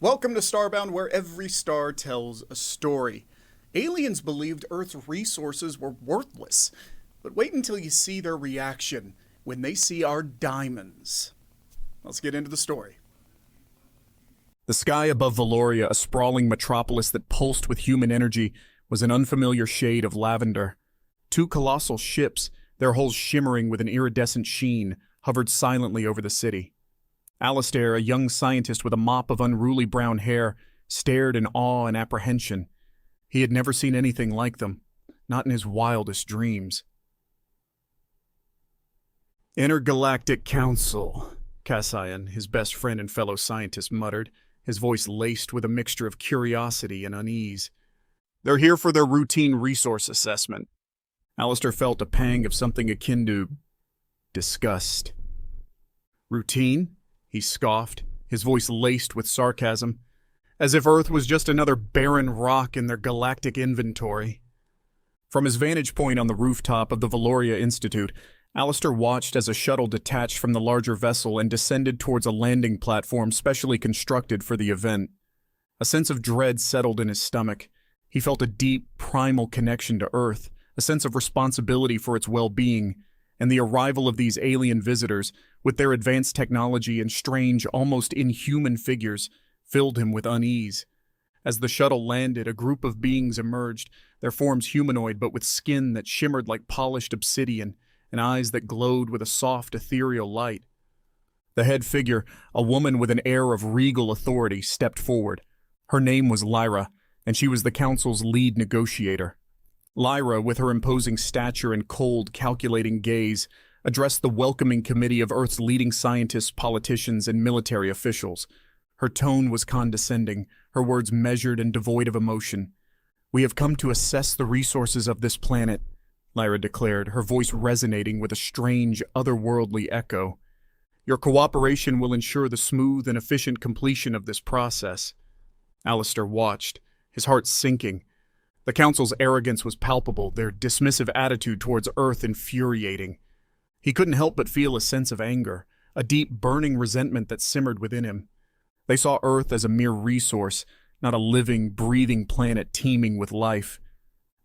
Welcome to Starbound, where every star tells a story. Aliens believed Earth's resources were worthless, but wait until you see their reaction when they see our diamonds. Let's get into the story. The sky above Valoria, a sprawling metropolis that pulsed with human energy, was an unfamiliar shade of lavender. Two colossal ships, their hulls shimmering with an iridescent sheen, hovered silently over the city. Alistair, a young scientist with a mop of unruly brown hair, stared in awe and apprehension. He had never seen anything like them, not in his wildest dreams. "Intergalactic Council," Cassian, his best friend and fellow scientist, muttered, his voice laced with a mixture of curiosity and unease. "They're here for their routine resource assessment." Alistair felt a pang of something akin to disgust. "Routine?" he scoffed, his voice laced with sarcasm, as if Earth was just another barren rock in their galactic inventory. From his vantage point on the rooftop of the Valoria Institute, Alistair watched as a shuttle detached from the larger vessel and descended towards a landing platform specially constructed for the event. A sense of dread settled in his stomach. He felt a deep, primal connection to Earth, a sense of responsibility for its well-being, and the arrival of these alien visitors, with their advanced technology and strange, almost inhuman figures, filled him with unease. As the shuttle landed, a group of beings emerged, their forms humanoid but with skin that shimmered like polished obsidian and eyes that glowed with a soft, ethereal light. The head figure, a woman with an air of regal authority, stepped forward. Her name was Lyra, and she was the Council's lead negotiator. Lyra, with her imposing stature and cold, calculating gaze, addressed the welcoming committee of Earth's leading scientists, politicians, and military officials. Her tone was condescending, her words measured and devoid of emotion. "We have come to assess the resources of this planet," Lyra declared, her voice resonating with a strange, otherworldly echo. "Your cooperation will ensure the smooth and efficient completion of this process." Alistair watched, his heart sinking. The Council's arrogance was palpable, their dismissive attitude towards Earth infuriating. He couldn't help but feel a sense of anger, a deep, burning resentment that simmered within him. They saw Earth as a mere resource, not a living, breathing planet teeming with life.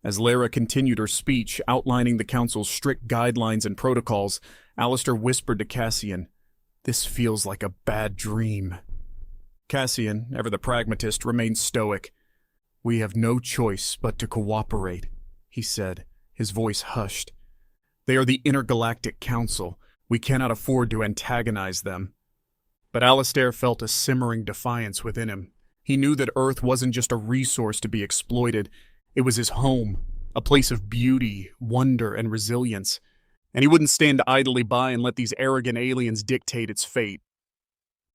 As Lyra continued her speech, outlining the Council's strict guidelines and protocols, Alistair whispered to Cassian, "This feels like a bad dream." Cassian, ever the pragmatist, remained stoic. "We have no choice but to cooperate," he said, his voice hushed. "They are the Intergalactic Council. We cannot afford to antagonize them." But Alistair felt a simmering defiance within him. He knew that Earth wasn't just a resource to be exploited. It was his home, a place of beauty, wonder, and resilience. And he wouldn't stand idly by and let these arrogant aliens dictate its fate.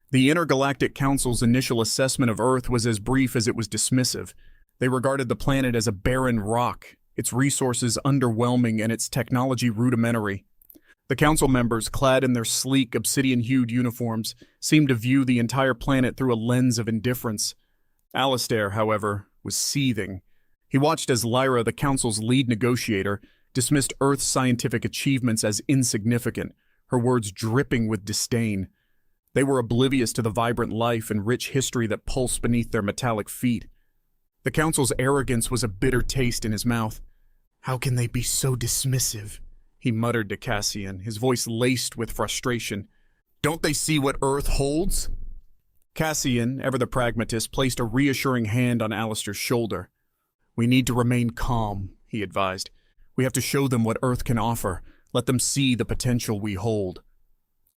The Intergalactic Council's initial assessment of Earth was as brief as it was dismissive. They regarded the planet as a barren rock, its resources underwhelming and its technology rudimentary. The council members, clad in their sleek, obsidian-hued uniforms, seemed to view the entire planet through a lens of indifference. Alistair, however, was seething. He watched as Lyra, the council's lead negotiator, dismissed Earth's scientific achievements as insignificant, her words dripping with disdain. They were oblivious to the vibrant life and rich history that pulsed beneath their metallic feet. The Council's arrogance was a bitter taste in his mouth. "How can they be so dismissive?" he muttered to Cassian, his voice laced with frustration. "Don't they see what Earth holds?" Cassian, ever the pragmatist, placed a reassuring hand on Alistair's shoulder. "We need to remain calm," he advised. "We have to show them what Earth can offer. Let them see the potential we hold."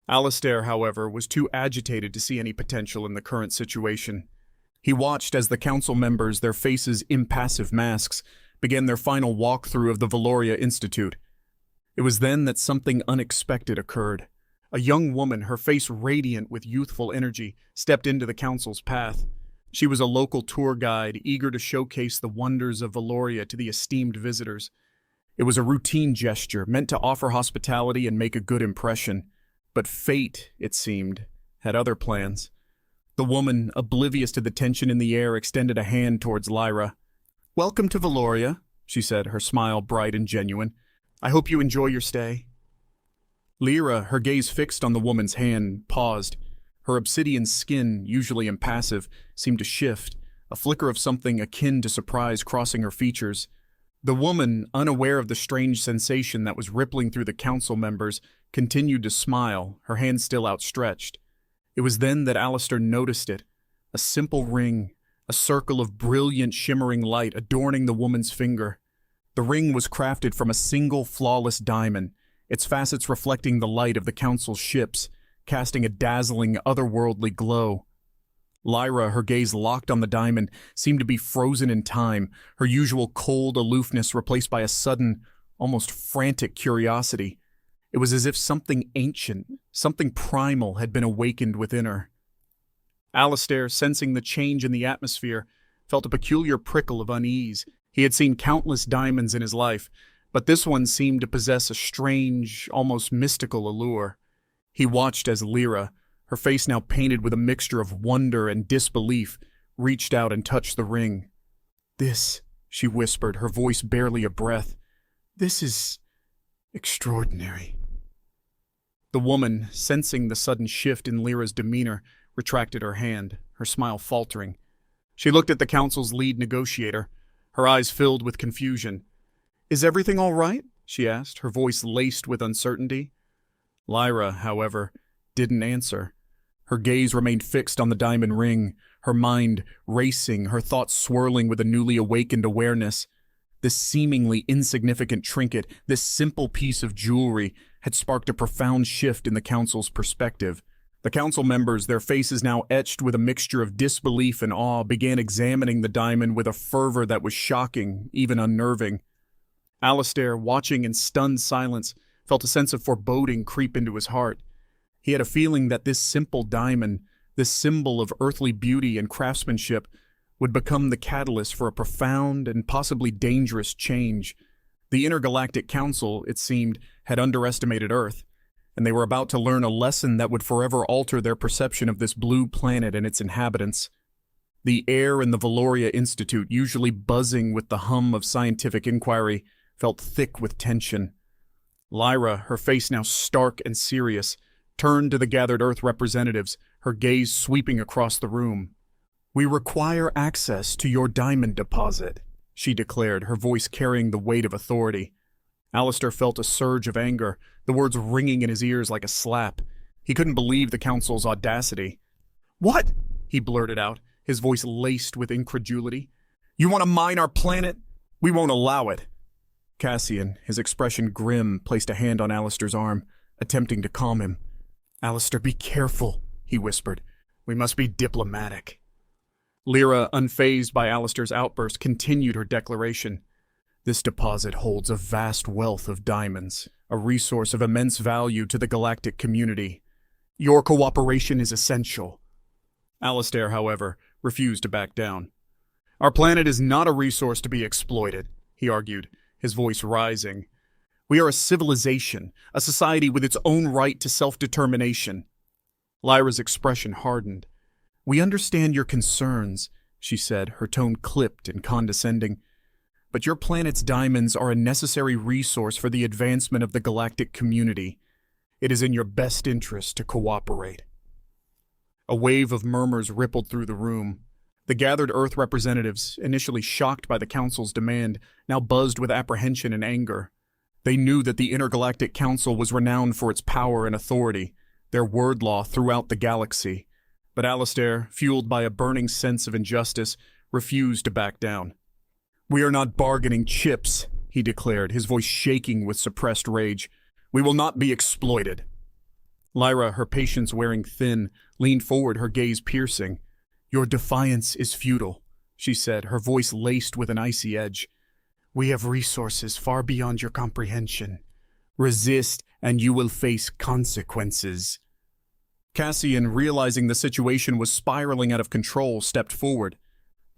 Alistair, however, was too agitated to see any potential in the current situation. He watched as the council members, their faces impassive masks, began their final walkthrough of the Valoria Institute. It was then that something unexpected occurred. A young woman, her face radiant with youthful energy, stepped into the council's path. She was a local tour guide, eager to showcase the wonders of Valoria to the esteemed visitors. It was a routine gesture, meant to offer hospitality and make a good impression. But fate, it seemed, had other plans. The woman, oblivious to the tension in the air, extended a hand towards Lyra. "Welcome to Valoria," she said, her smile bright and genuine. "I hope you enjoy your stay." Lyra, her gaze fixed on the woman's hand, paused. Her obsidian skin, usually impassive, seemed to shift, a flicker of something akin to surprise crossing her features. The woman, unaware of the strange sensation that was rippling through the council members, continued to smile, her hand still outstretched. It was then that Alistair noticed it, a simple ring, a circle of brilliant shimmering light adorning the woman's finger. The ring was crafted from a single flawless diamond, its facets reflecting the light of the council's ships, casting a dazzling, otherworldly glow. Lyra, her gaze locked on the diamond, seemed to be frozen in time, her usual cold aloofness replaced by a sudden, almost frantic curiosity. It was as if something ancient, something primal had been awakened within her. Alistair, sensing the change in the atmosphere, felt a peculiar prickle of unease. He had seen countless diamonds in his life, but this one seemed to possess a strange, almost mystical allure. He watched as Lyra, her face now painted with a mixture of wonder and disbelief, reached out and touched the ring. "This," she whispered, her voice barely a breath, "this is extraordinary." The woman, sensing the sudden shift in Lyra's demeanor, retracted her hand, her smile faltering. She looked at the council's lead negotiator, her eyes filled with confusion. "Is everything all right?" she asked, her voice laced with uncertainty. Lyra, however, didn't answer. Her gaze remained fixed on the diamond ring, her mind racing, her thoughts swirling with a newly awakened awareness. This seemingly insignificant trinket, this simple piece of jewelry, had sparked a profound shift in the council's perspective. The council members, their faces now etched with a mixture of disbelief and awe, began examining the diamond with a fervor that was shocking, even unnerving. Alistair, watching in stunned silence, felt a sense of foreboding creep into his heart. He had a feeling that this simple diamond, this symbol of earthly beauty and craftsmanship, would become the catalyst for a profound and possibly dangerous change. The Intergalactic Council, it seemed, had underestimated Earth, and they were about to learn a lesson that would forever alter their perception of this blue planet and its inhabitants. The air in the Valoria Institute, usually buzzing with the hum of scientific inquiry, felt thick with tension. Lyra, her face now stark and serious, turned to the gathered Earth representatives, her gaze sweeping across the room. "We require access to your diamond deposit," she declared, her voice carrying the weight of authority. Alistair felt a surge of anger, the words ringing in his ears like a slap. He couldn't believe the council's audacity. "What?" he blurted out, his voice laced with incredulity. "You want to mine our planet? We won't allow it." Cassian, his expression grim, placed a hand on Alistair's arm, attempting to calm him. "Alistair, be careful," he whispered. "We must be diplomatic." Lyra, unfazed by Alistair's outburst, continued her declaration. "This deposit holds a vast wealth of diamonds, a resource of immense value to the galactic community. Your cooperation is essential." Alistair, however, refused to back down. "Our planet is not a resource to be exploited," he argued, his voice rising. "We are a civilization, a society with its own right to self-determination." Lyra's expression hardened. "We understand your concerns," she said, her tone clipped and condescending. "But your planet's diamonds are a necessary resource for the advancement of the galactic community. It is in your best interest to cooperate." A wave of murmurs rippled through the room. The gathered Earth representatives, initially shocked by the Council's demand, now buzzed with apprehension and anger. They knew that the Intergalactic Council was renowned for its power and authority, their word law throughout the galaxy. But Alistair, fueled by a burning sense of injustice, refused to back down. "We are not bargaining chips," he declared, his voice shaking with suppressed rage. "We will not be exploited." Lyra, her patience wearing thin, leaned forward, her gaze piercing. "Your defiance is futile," she said, her voice laced with an icy edge. "We have resources far beyond your comprehension. Resist, and you will face consequences." Cassian, realizing the situation was spiraling out of control, stepped forward.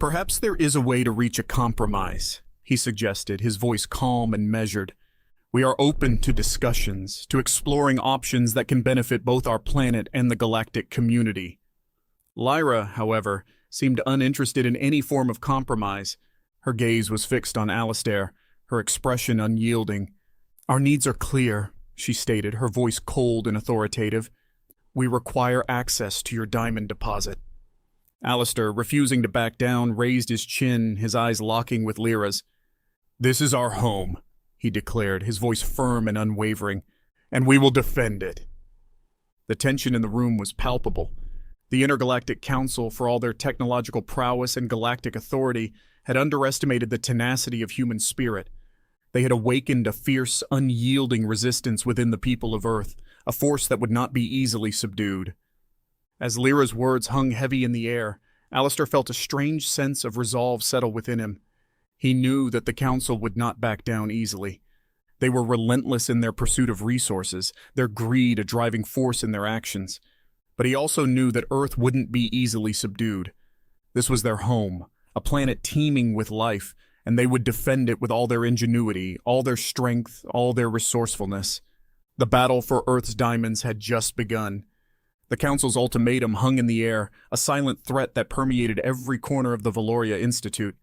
"Perhaps there is a way to reach a compromise," he suggested, his voice calm and measured. "We are open to discussions, to exploring options that can benefit both our planet and the galactic community." Lyra, however, seemed uninterested in any form of compromise. Her gaze was fixed on Alistair, her expression unyielding. "Our needs are clear," she stated, her voice cold and authoritative. We require access to your diamond deposit. Alistair, refusing to back down, raised his chin, his eyes locking with Lyra's. This is our home, he declared, his voice firm and unwavering, and we will defend it. The tension in the room was palpable. The Intergalactic Council, for all their technological prowess and galactic authority, had underestimated the tenacity of human spirit. They had awakened a fierce, unyielding resistance within the people of Earth, a force that would not be easily subdued. As Lyra's words hung heavy in the air, Alistair felt a strange sense of resolve settle within him. He knew that the Council would not back down easily. They were relentless in their pursuit of resources, their greed a driving force in their actions. But he also knew that Earth wouldn't be easily subdued. This was their home, a planet teeming with life, and they would defend it with all their ingenuity, all their strength, all their resourcefulness. The battle for Earth's diamonds had just begun. The Council's ultimatum hung in the air, a silent threat that permeated every corner of the Valoria Institute.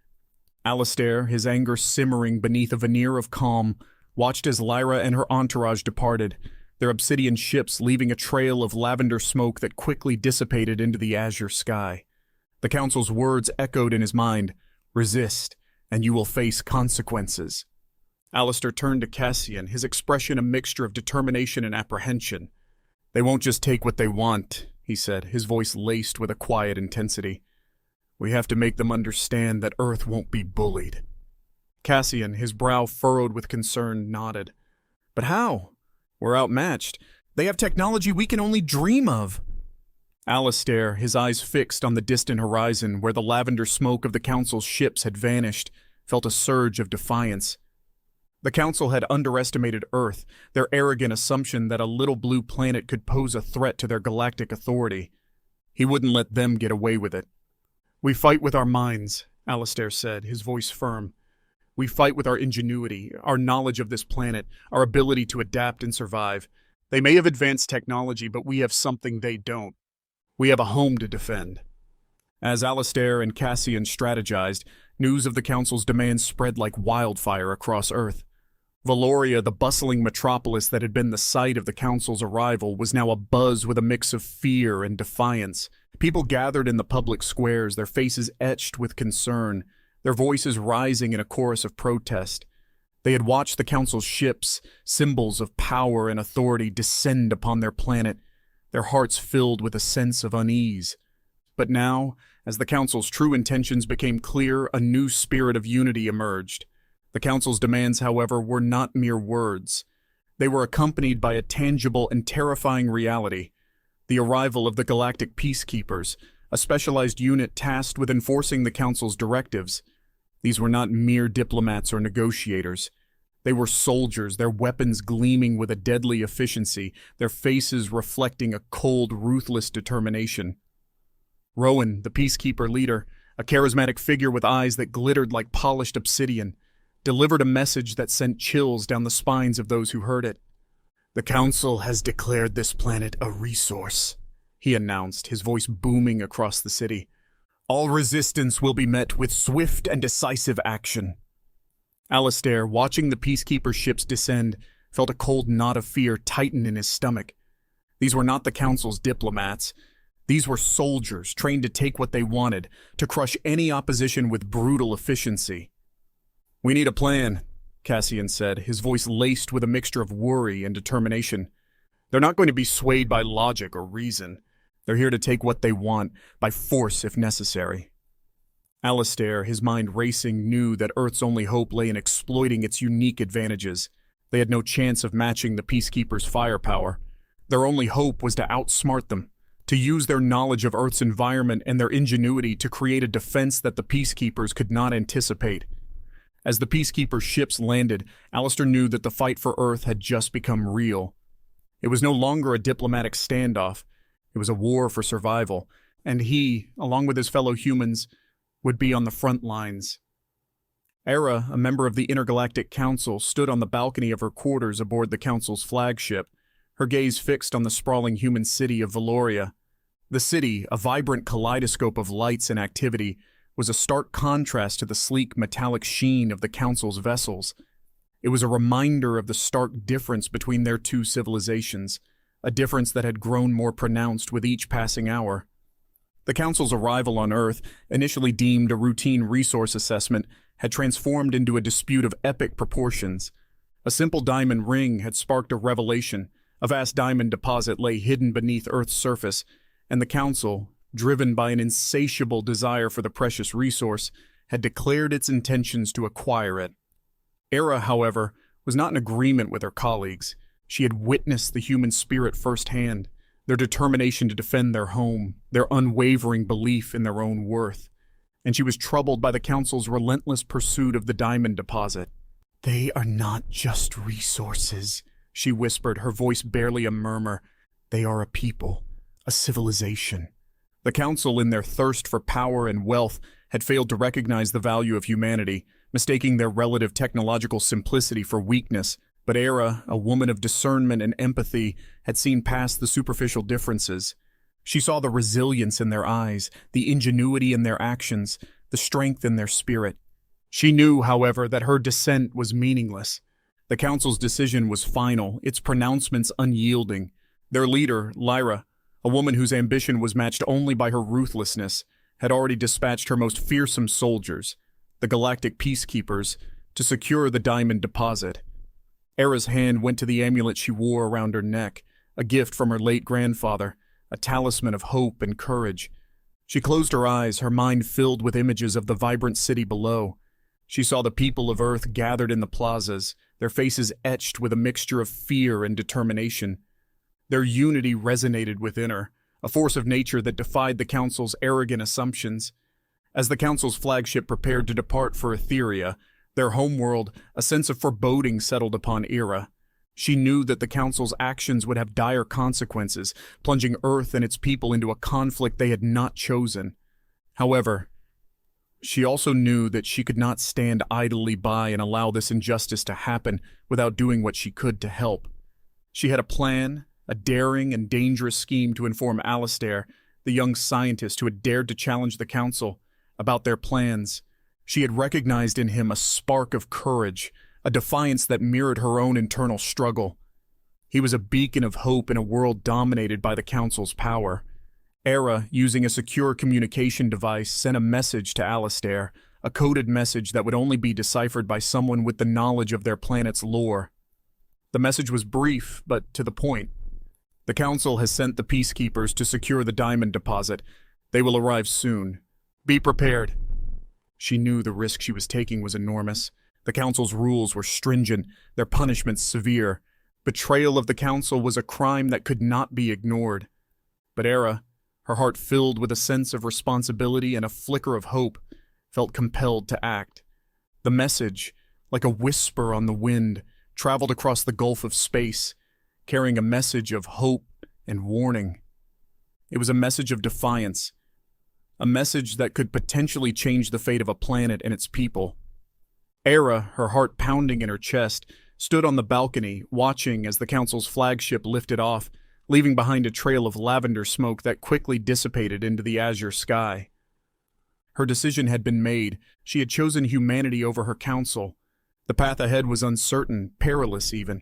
Alistair, his anger simmering beneath a veneer of calm, watched as Lyra and her entourage departed, their obsidian ships leaving a trail of lavender smoke that quickly dissipated into the azure sky. The Council's words echoed in his mind, "Resist, and you will face consequences." Alistair turned to Cassian, his expression a mixture of determination and apprehension. "They won't just take what they want," he said, his voice laced with a quiet intensity. "We have to make them understand that Earth won't be bullied." Cassian, his brow furrowed with concern, nodded. "But how? We're outmatched. They have technology we can only dream of." Alistair, his eyes fixed on the distant horizon where the lavender smoke of the Council's ships had vanished, felt a surge of defiance. The Council had underestimated Earth, their arrogant assumption that a little blue planet could pose a threat to their galactic authority. He wouldn't let them get away with it. "We fight with our minds," Alistair said, his voice firm. "We fight with our ingenuity, our knowledge of this planet, our ability to adapt and survive. They may have advanced technology, but we have something they don't. We have a home to defend." As Alistair and Cassian strategized, news of the Council's demands spread like wildfire across Earth. Valoria, the bustling metropolis that had been the site of the Council's arrival, was now abuzz with a mix of fear and defiance. People gathered in the public squares, their faces etched with concern, their voices rising in a chorus of protest. They had watched the Council's ships, symbols of power and authority, descend upon their planet, their hearts filled with a sense of unease. But now, as the Council's true intentions became clear, a new spirit of unity emerged. The Council's demands, however, were not mere words. They were accompanied by a tangible and terrifying reality: the arrival of the Galactic Peacekeepers, a specialized unit tasked with enforcing the Council's directives. These were not mere diplomats or negotiators. They were soldiers, their weapons gleaming with a deadly efficiency, their faces reflecting a cold, ruthless determination. Rowan, the Peacekeeper leader, a charismatic figure with eyes that glittered like polished obsidian, delivered a message that sent chills down the spines of those who heard it. "The Council has declared this planet a resource," he announced, his voice booming across the city. "All resistance will be met with swift and decisive action." Alistair, watching the Peacekeeper ships descend, felt a cold knot of fear tighten in his stomach. These were not the Council's diplomats. These were soldiers trained to take what they wanted, to crush any opposition with brutal efficiency. "We need a plan," Cassian said, his voice laced with a mixture of worry and determination. "They're not going to be swayed by logic or reason. They're here to take what they want, by force if necessary." Alistair, his mind racing, knew that Earth's only hope lay in exploiting its unique advantages. They had no chance of matching the Peacekeepers' firepower. Their only hope was to outsmart them, to use their knowledge of Earth's environment and their ingenuity to create a defense that the Peacekeepers could not anticipate. As the Peacekeeper ships landed, Alistair knew that the fight for Earth had just become real. It was no longer a diplomatic standoff. It was a war for survival, and he, along with his fellow humans, would be on the front lines. Era, a member of the Intergalactic Council, stood on the balcony of her quarters aboard the Council's flagship, her gaze fixed on the sprawling human city of Valoria. The city, a vibrant kaleidoscope of lights and activity, was a stark contrast to the sleek metallic sheen of the Council's vessels. It was a reminder of the stark difference between their two civilizations, a difference that had grown more pronounced with each passing hour. The Council's arrival on Earth, initially deemed a routine resource assessment, had transformed into a dispute of epic proportions. A simple diamond ring had sparked a revelation. A vast diamond deposit lay hidden beneath Earth's surface, and the Council, driven by an insatiable desire for the precious resource, had declared its intentions to acquire it. Era, however, was not in agreement with her colleagues. She had witnessed the human spirit firsthand, their determination to defend their home, their unwavering belief in their own worth, and she was troubled by the Council's relentless pursuit of the diamond deposit. "They are not just resources," she whispered, her voice barely a murmur. "They are a people, a civilization." The Council, in their thirst for power and wealth, had failed to recognize the value of humanity, mistaking their relative technological simplicity for weakness. But Era, a woman of discernment and empathy, had seen past the superficial differences. She saw the resilience in their eyes, the ingenuity in their actions, the strength in their spirit. She knew, however, that her dissent was meaningless. The Council's decision was final, its pronouncements unyielding. Their leader, Lyra, a woman whose ambition was matched only by her ruthlessness, had already dispatched her most fearsome soldiers, the galactic peacekeepers, to secure the diamond deposit. Era's hand went to the amulet she wore around her neck, a gift from her late grandfather, a talisman of hope and courage. She closed her eyes, her mind filled with images of the vibrant city below. She saw the people of Earth gathered in the plazas, their faces etched with a mixture of fear and determination. Their unity resonated within her, a force of nature that defied the Council's arrogant assumptions. As the Council's flagship prepared to depart for Etheria, their homeworld, a sense of foreboding settled upon Era. She knew that the Council's actions would have dire consequences, plunging Earth and its people into a conflict they had not chosen. However, she also knew that she could not stand idly by and allow this injustice to happen without doing what she could to help. She had a plan, a daring and dangerous scheme to inform Alistair, the young scientist who had dared to challenge the Council, about their plans. She had recognized in him a spark of courage, a defiance that mirrored her own internal struggle. He was a beacon of hope in a world dominated by the Council's power. Era, using a secure communication device, sent a message to Alistair, a coded message that would only be deciphered by someone with the knowledge of their planet's lore. The message was brief, but to the point. "The Council has sent the peacekeepers to secure the diamond deposit. They will arrive soon. Be prepared." She knew the risk she was taking was enormous. The Council's rules were stringent, their punishments severe. Betrayal of the Council was a crime that could not be ignored. But Era, her heart filled with a sense of responsibility and a flicker of hope, felt compelled to act. The message, like a whisper on the wind, traveled across the gulf of space, carrying a message of hope and warning. It was a message of defiance, a message that could potentially change the fate of a planet and its people. Era, her heart pounding in her chest, stood on the balcony, watching as the Council's flagship lifted off, leaving behind a trail of lavender smoke that quickly dissipated into the azure sky. Her decision had been made. She had chosen humanity over her Council. The path ahead was uncertain, perilous even,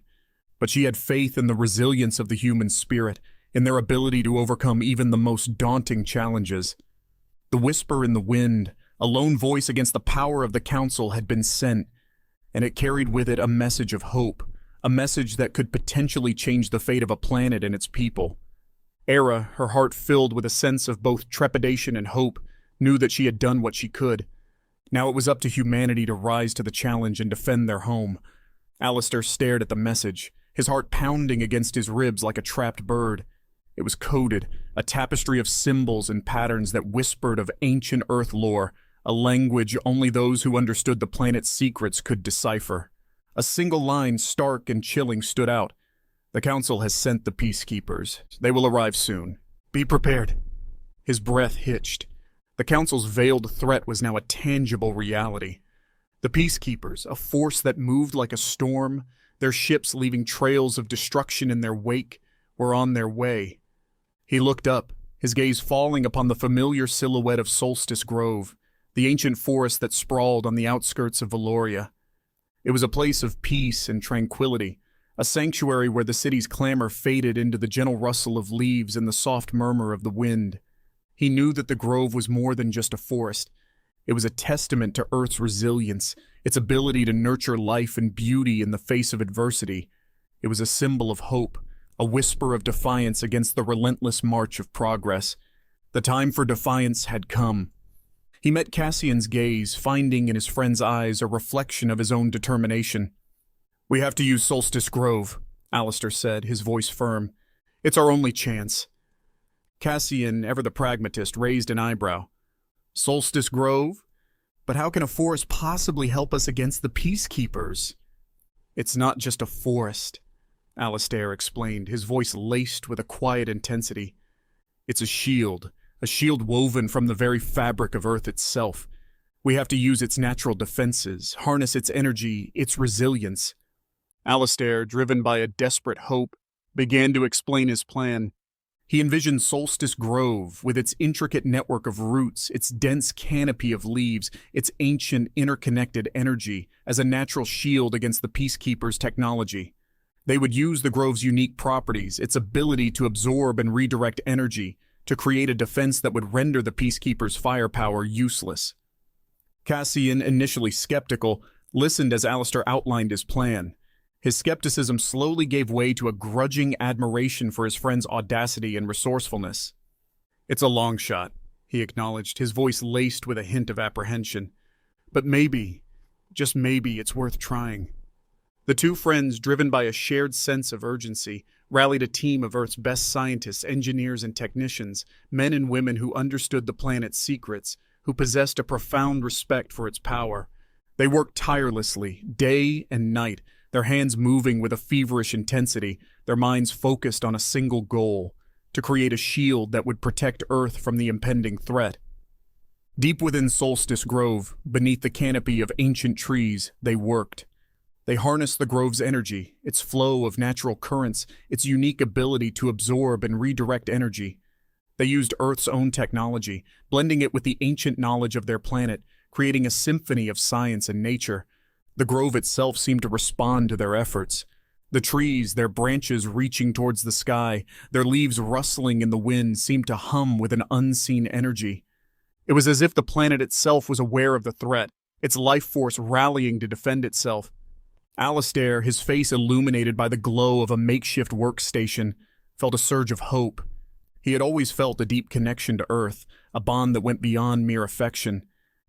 but she had faith in the resilience of the human spirit, in their ability to overcome even the most daunting challenges. The whisper in the wind, a lone voice against the power of the Council, had been sent, and it carried with it a message of hope, a message that could potentially change the fate of a planet and its people. Era, her heart filled with a sense of both trepidation and hope, knew that she had done what she could. Now it was up to humanity to rise to the challenge and defend their home. Alistair stared at the message, his heart pounding against his ribs like a trapped bird. It was coded, a tapestry of symbols and patterns that whispered of ancient Earth lore, a language only those who understood the planet's secrets could decipher. A single line, stark and chilling, stood out. "The Council has sent the peacekeepers. They will arrive soon. Be prepared." His breath hitched. The Council's veiled threat was now a tangible reality. The peacekeepers, a force that moved like a storm, their ships leaving trails of destruction in their wake, were on their way. He looked up, his gaze falling upon the familiar silhouette of Solstice Grove, the ancient forest that sprawled on the outskirts of Valoria. It was a place of peace and tranquility, a sanctuary where the city's clamor faded into the gentle rustle of leaves and the soft murmur of the wind. He knew that the grove was more than just a forest. It was a testament to Earth's resilience, its ability to nurture life and beauty in the face of adversity. It was a symbol of hope, a whisper of defiance against the relentless march of progress. The time for defiance had come. He met Cassian's gaze, finding in his friend's eyes a reflection of his own determination. "We have to use Solstice Grove," Alistair said, his voice firm. "It's our only chance." Cassian, ever the pragmatist, raised an eyebrow. "Solstice Grove? But how can a forest possibly help us against the peacekeepers?" "It's not just a forest," Alistair explained, his voice laced with a quiet intensity. "It's a shield woven from the very fabric of Earth itself. We have to use its natural defenses, harness its energy, its resilience." Alistair, driven by a desperate hope, began to explain his plan. He envisioned Solstice Grove, with its intricate network of roots, its dense canopy of leaves, its ancient interconnected energy, as a natural shield against the Peacekeepers' technology. They would use the grove's unique properties, its ability to absorb and redirect energy, to create a defense that would render the Peacekeepers' firepower useless. Cassian, initially skeptical, listened as Alistair outlined his plan. His skepticism slowly gave way to a grudging admiration for his friend's audacity and resourcefulness. "It's a long shot," he acknowledged, his voice laced with a hint of apprehension. "But maybe, just maybe, it's worth trying." The two friends, driven by a shared sense of urgency, rallied a team of Earth's best scientists, engineers, and technicians, men and women who understood the planet's secrets, who possessed a profound respect for its power. They worked tirelessly, day and night, their hands moving with a feverish intensity, their minds focused on a single goal: to create a shield that would protect Earth from the impending threat. Deep within Solstice Grove, beneath the canopy of ancient trees, they worked. They harnessed the grove's energy, its flow of natural currents, its unique ability to absorb and redirect energy. They used Earth's own technology, blending it with the ancient knowledge of their planet, creating a symphony of science and nature. The grove itself seemed to respond to their efforts. The trees, their branches reaching towards the sky, their leaves rustling in the wind, seemed to hum with an unseen energy. It was as if the planet itself was aware of the threat, its life force rallying to defend itself. Alistair, his face illuminated by the glow of a makeshift workstation, felt a surge of hope. He had always felt a deep connection to Earth, a bond that went beyond mere affection.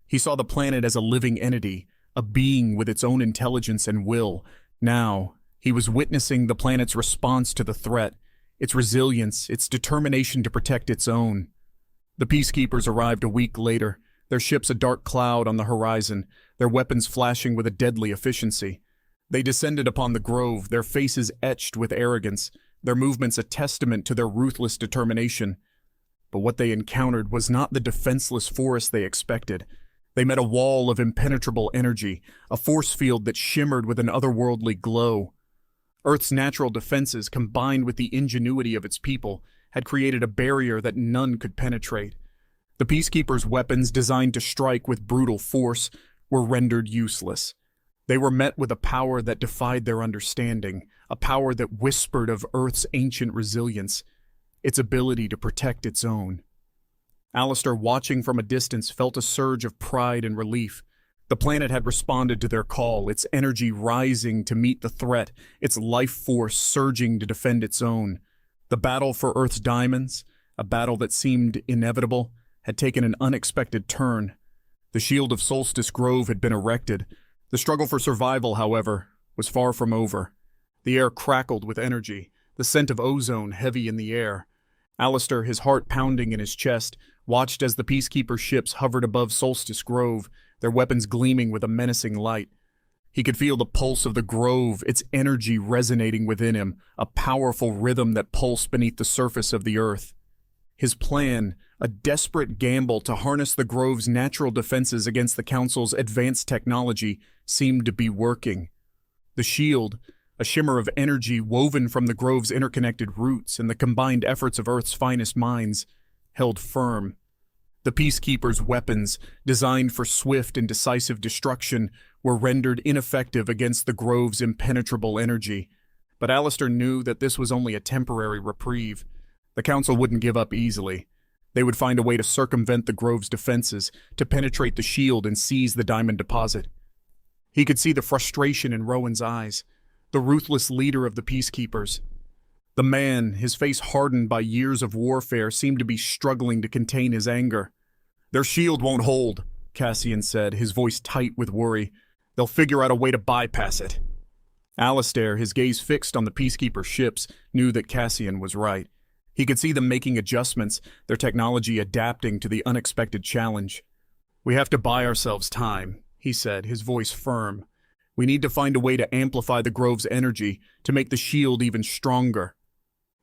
He saw the planet as a living entity, a being with its own intelligence and will. Now, he was witnessing the planet's response to the threat, its resilience, its determination to protect its own. The Peacekeepers arrived a week later, their ships a dark cloud on the horizon, their weapons flashing with a deadly efficiency. They descended upon the grove, their faces etched with arrogance, their movements a testament to their ruthless determination. But what they encountered was not the defenseless forest they expected. They met a wall of impenetrable energy, a force field that shimmered with an otherworldly glow. Earth's natural defenses, combined with the ingenuity of its people, had created a barrier that none could penetrate. The Peacekeepers' weapons, designed to strike with brutal force, were rendered useless. They were met with a power that defied their understanding, a power that whispered of Earth's ancient resilience, its ability to protect its own. Alistair, watching from a distance, felt a surge of pride and relief. The planet had responded to their call, its energy rising to meet the threat, its life force surging to defend its own. The battle for Earth's diamonds, a battle that seemed inevitable, had taken an unexpected turn. The shield of Solstice Grove had been erected. The struggle for survival, however, was far from over. The air crackled with energy, the scent of ozone heavy in the air. Alistair, his heart pounding in his chest, watched as the Peacekeeper ships hovered above Solstice Grove, their weapons gleaming with a menacing light. He could feel the pulse of the grove, its energy resonating within him, a powerful rhythm that pulsed beneath the surface of the earth. His plan, a desperate gamble to harness the grove's natural defenses against the Council's advanced technology, seemed to be working. The shield, a shimmer of energy woven from the grove's interconnected roots and the combined efforts of Earth's finest minds, held firm. The Peacekeepers' weapons, designed for swift and decisive destruction, were rendered ineffective against the grove's impenetrable energy. But Alistair knew that this was only a temporary reprieve. The Council wouldn't give up easily. They would find a way to circumvent the Grove's defenses, to penetrate the shield and seize the diamond deposit. He could see the frustration in Rowan's eyes, the ruthless leader of the peacekeepers. The man, his face hardened by years of warfare, seemed to be struggling to contain his anger. "Their shield won't hold," Cassian said, his voice tight with worry. "They'll figure out a way to bypass it." Alistair, his gaze fixed on the peacekeeper ships, knew that Cassian was right. He could see them making adjustments, their technology adapting to the unexpected challenge. "We have to buy ourselves time," he said, his voice firm. "We need to find a way to amplify the Grove's energy, to make the shield even stronger."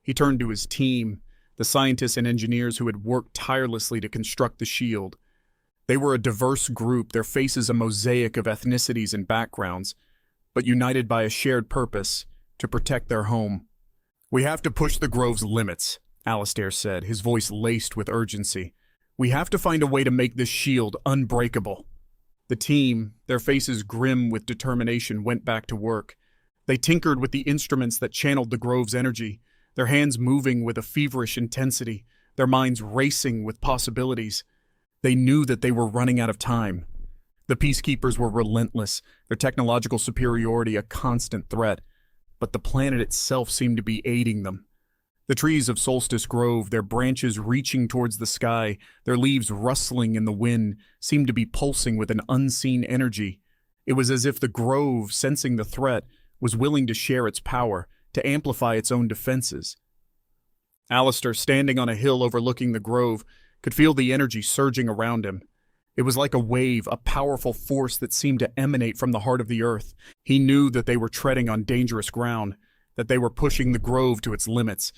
He turned to his team, the scientists and engineers who had worked tirelessly to construct the shield. They were a diverse group, their faces a mosaic of ethnicities and backgrounds, but united by a shared purpose, to protect their home. "We have to push the Grove's limits," Alistair said, his voice laced with urgency. "We have to find a way to make this shield unbreakable." The team, their faces grim with determination, went back to work. They tinkered with the instruments that channeled the Grove's energy, their hands moving with a feverish intensity, their minds racing with possibilities. They knew that they were running out of time. The peacekeepers were relentless, their technological superiority a constant threat, but the planet itself seemed to be aiding them. The trees of Solstice Grove, their branches reaching towards the sky, their leaves rustling in the wind, seemed to be pulsing with an unseen energy. It was as if the grove, sensing the threat, was willing to share its power, to amplify its own defenses. Alistair, standing on a hill overlooking the grove, could feel the energy surging around him. It was like a wave, a powerful force that seemed to emanate from the heart of the earth. He knew that they were treading on dangerous ground, that they were pushing the grove to its limits,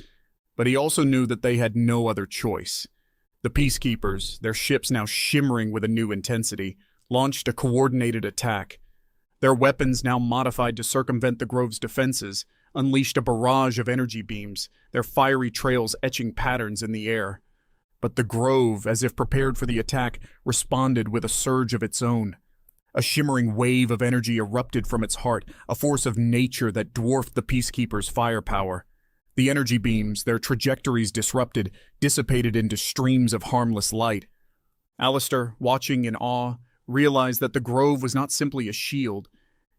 but he also knew that they had no other choice. The peacekeepers, their ships now shimmering with a new intensity, launched a coordinated attack. Their weapons, now modified to circumvent the grove's defenses, unleashed a barrage of energy beams, their fiery trails etching patterns in the air. But the grove, as if prepared for the attack, responded with a surge of its own. A shimmering wave of energy erupted from its heart, a force of nature that dwarfed the peacekeepers' firepower. The energy beams, their trajectories disrupted, dissipated into streams of harmless light. Alistair, watching in awe, realized that the grove was not simply a shield.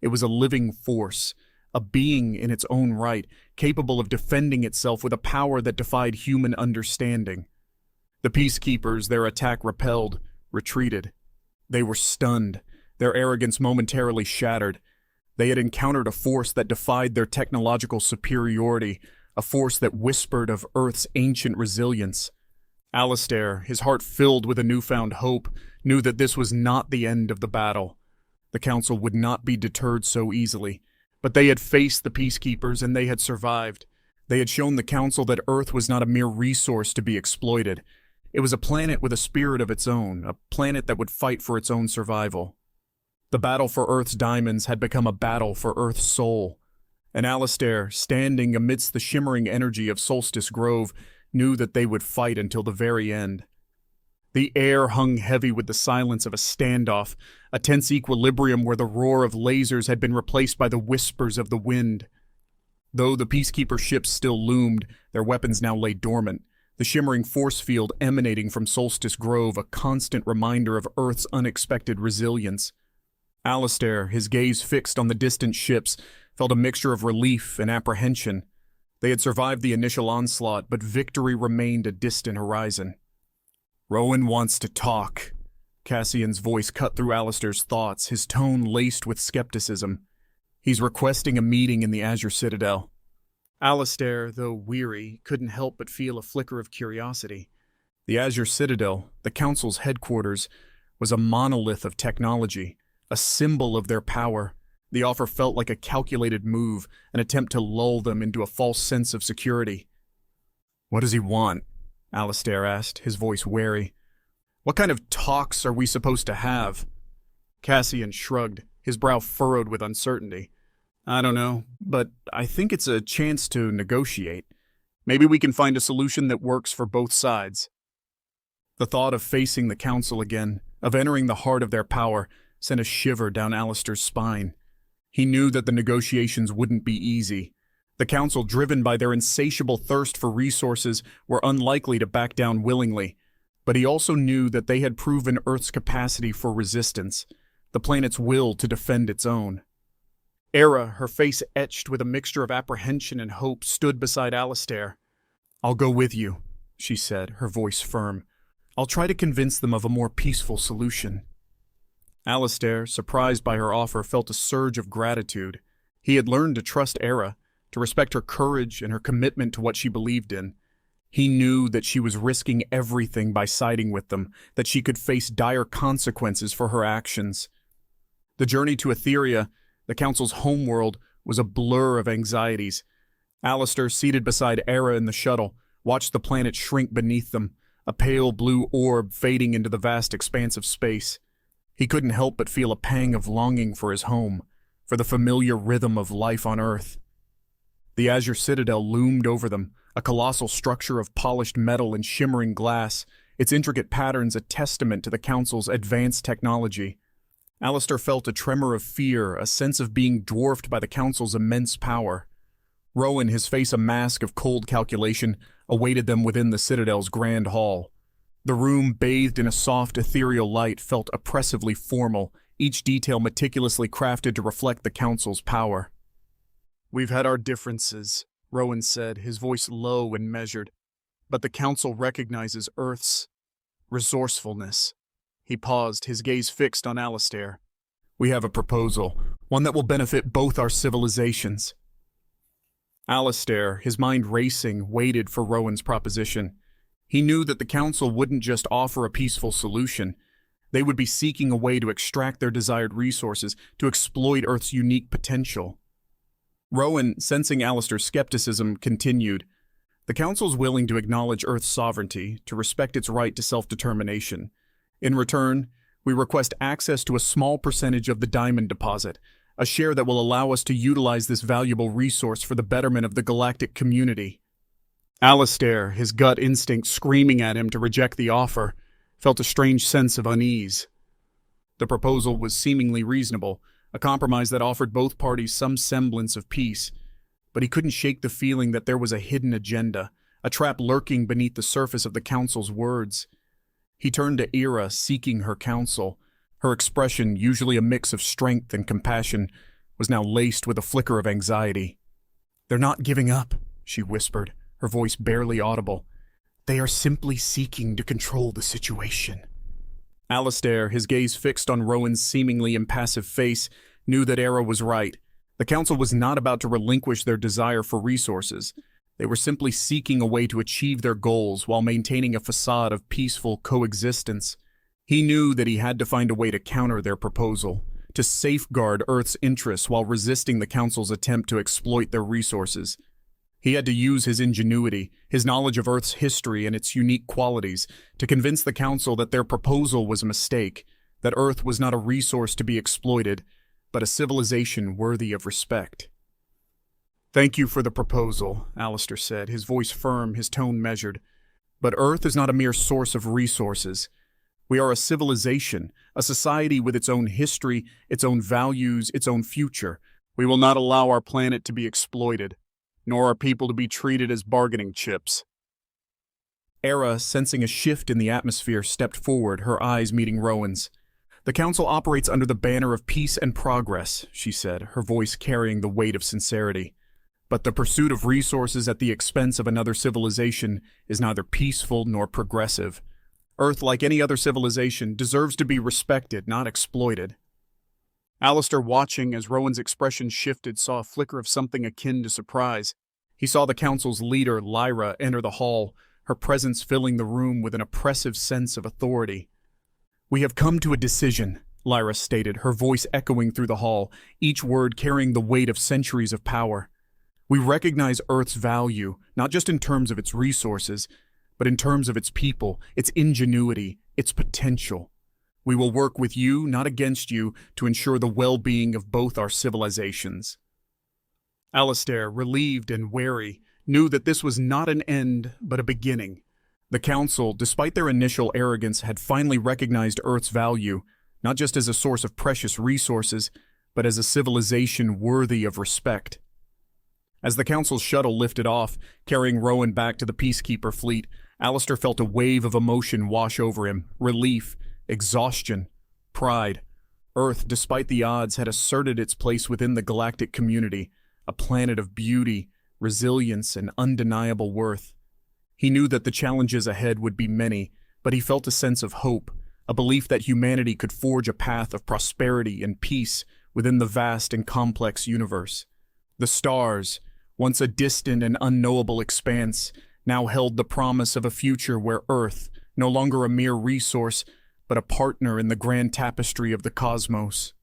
It was a living force, a being in its own right, capable of defending itself with a power that defied human understanding. The peacekeepers, their attack repelled, retreated. They were stunned, their arrogance momentarily shattered. They had encountered a force that defied their technological superiority, a force that whispered of Earth's ancient resilience. Alistair, his heart filled with a newfound hope, knew that this was not the end of the battle. The Council would not be deterred so easily, but they had faced the peacekeepers and they had survived. They had shown the Council that Earth was not a mere resource to be exploited. It was a planet with a spirit of its own, a planet that would fight for its own survival. The battle for Earth's diamonds had become a battle for Earth's soul. And Alistair, standing amidst the shimmering energy of Solstice Grove, knew that they would fight until the very end. The air hung heavy with the silence of a standoff, a tense equilibrium where the roar of lasers had been replaced by the whispers of the wind. Though the peacekeeper ships still loomed, their weapons now lay dormant, the shimmering force field emanating from Solstice Grove a constant reminder of Earth's unexpected resilience. Alistair, his gaze fixed on the distant ships, felt a mixture of relief and apprehension. They had survived the initial onslaught, but victory remained a distant horizon. "Rowan wants to talk." Cassian's voice cut through Alistair's thoughts, his tone laced with skepticism. "He's requesting a meeting in the Azure Citadel." Alistair, though weary, couldn't help but feel a flicker of curiosity. The Azure Citadel, the Council's headquarters, was a monolith of technology, a symbol of their power. The offer felt like a calculated move, an attempt to lull them into a false sense of security. "What does he want?" Alistair asked, his voice wary. "What kind of talks are we supposed to have?" Cassian shrugged, his brow furrowed with uncertainty. "I don't know, but I think it's a chance to negotiate. Maybe we can find a solution that works for both sides." The thought of facing the Council again, of entering the heart of their power, sent a shiver down Alistair's spine. He knew that the negotiations wouldn't be easy. The Council, driven by their insatiable thirst for resources, were unlikely to back down willingly, but he also knew that they had proven Earth's capacity for resistance, the planet's will to defend its own. Era, her face etched with a mixture of apprehension and hope, stood beside Alistair. "I'll go with you," she said, her voice firm. "I'll try to convince them of a more peaceful solution." Alistair, surprised by her offer, felt a surge of gratitude. He had learned to trust Era, to respect her courage and her commitment to what she believed in. He knew that she was risking everything by siding with them, that she could face dire consequences for her actions. The journey to Etheria, the Council's homeworld, was a blur of anxieties. Alistair, seated beside Era in the shuttle, watched the planet shrink beneath them, a pale blue orb fading into the vast expanse of space. He couldn't help but feel a pang of longing for his home, for the familiar rhythm of life on Earth. The Azure Citadel loomed over them, a colossal structure of polished metal and shimmering glass, its intricate patterns a testament to the Council's advanced technology. Alistair felt a tremor of fear, a sense of being dwarfed by the Council's immense power. Rowan, his face a mask of cold calculation, awaited them within the Citadel's grand hall. The room, bathed in a soft, ethereal light, felt oppressively formal, each detail meticulously crafted to reflect the Council's power. "We've had our differences," Rowan said, his voice low and measured, "but the Council recognizes Earth's resourcefulness." He paused, his gaze fixed on Alistair. "We have a proposal, one that will benefit both our civilizations." Alistair, his mind racing, waited for Rowan's proposition. He knew that the Council wouldn't just offer a peaceful solution. They would be seeking a way to extract their desired resources, to exploit Earth's unique potential. Rowan, sensing Alistair's skepticism, continued, "The Council's willing to acknowledge Earth's sovereignty, to respect its right to self-determination. In return, we request access to a small percentage of the diamond deposit, a share that will allow us to utilize this valuable resource for the betterment of the galactic community." Alistair, his gut instinct screaming at him to reject the offer, felt a strange sense of unease. The proposal was seemingly reasonable, a compromise that offered both parties some semblance of peace, but he couldn't shake the feeling that there was a hidden agenda, a trap lurking beneath the surface of the Council's words. He turned to Era, seeking her counsel. Her expression, usually a mix of strength and compassion, was now laced with a flicker of anxiety. "They're not giving up," she whispered, her voice barely audible. "They are simply seeking to control the situation." Alistair, his gaze fixed on Rowan's seemingly impassive face, knew that Era was right. The Council was not about to relinquish their desire for resources. They were simply seeking a way to achieve their goals while maintaining a facade of peaceful coexistence. He knew that he had to find a way to counter their proposal, to safeguard Earth's interests while resisting the Council's attempt to exploit their resources. He had to use his ingenuity, his knowledge of Earth's history and its unique qualities, to convince the Council that their proposal was a mistake, that Earth was not a resource to be exploited, but a civilization worthy of respect. "Thank you for the proposal," Alistair said, his voice firm, his tone measured. "But Earth is not a mere source of resources. We are a civilization, a society with its own history, its own values, its own future. We will not allow our planet to be exploited, nor our people to be treated as bargaining chips." Era, sensing a shift in the atmosphere, stepped forward, her eyes meeting Rowan's. "The Council operates under the banner of peace and progress," she said, her voice carrying the weight of sincerity. "But the pursuit of resources at the expense of another civilization is neither peaceful nor progressive. Earth, like any other civilization, deserves to be respected, not exploited." Alistair, watching as Rowan's expression shifted, saw a flicker of something akin to surprise. He saw the Council's leader, Lyra, enter the hall, her presence filling the room with an oppressive sense of authority. "We have come to a decision," Lyra stated, her voice echoing through the hall, each word carrying the weight of centuries of power. "We recognize Earth's value, not just in terms of its resources, but in terms of its people, its ingenuity, its potential. We will work with you, not against you, to ensure the well-being of both our civilizations." Alistair, relieved and wary, knew that this was not an end, but a beginning. The Council, despite their initial arrogance, had finally recognized Earth's value, not just as a source of precious resources, but as a civilization worthy of respect. As the Council's shuttle lifted off, carrying Rowan back to the Peacekeeper fleet, Alistair felt a wave of emotion wash over him. Relief, exhaustion, pride. Earth, despite the odds, had asserted its place within the galactic community, a planet of beauty, resilience, and undeniable worth. He knew that the challenges ahead would be many, but he felt a sense of hope, a belief that humanity could forge a path of prosperity and peace within the vast and complex universe. The stars, once a distant and unknowable expanse, now held the promise of a future where Earth, no longer a mere resource, but a partner in the grand tapestry of the cosmos.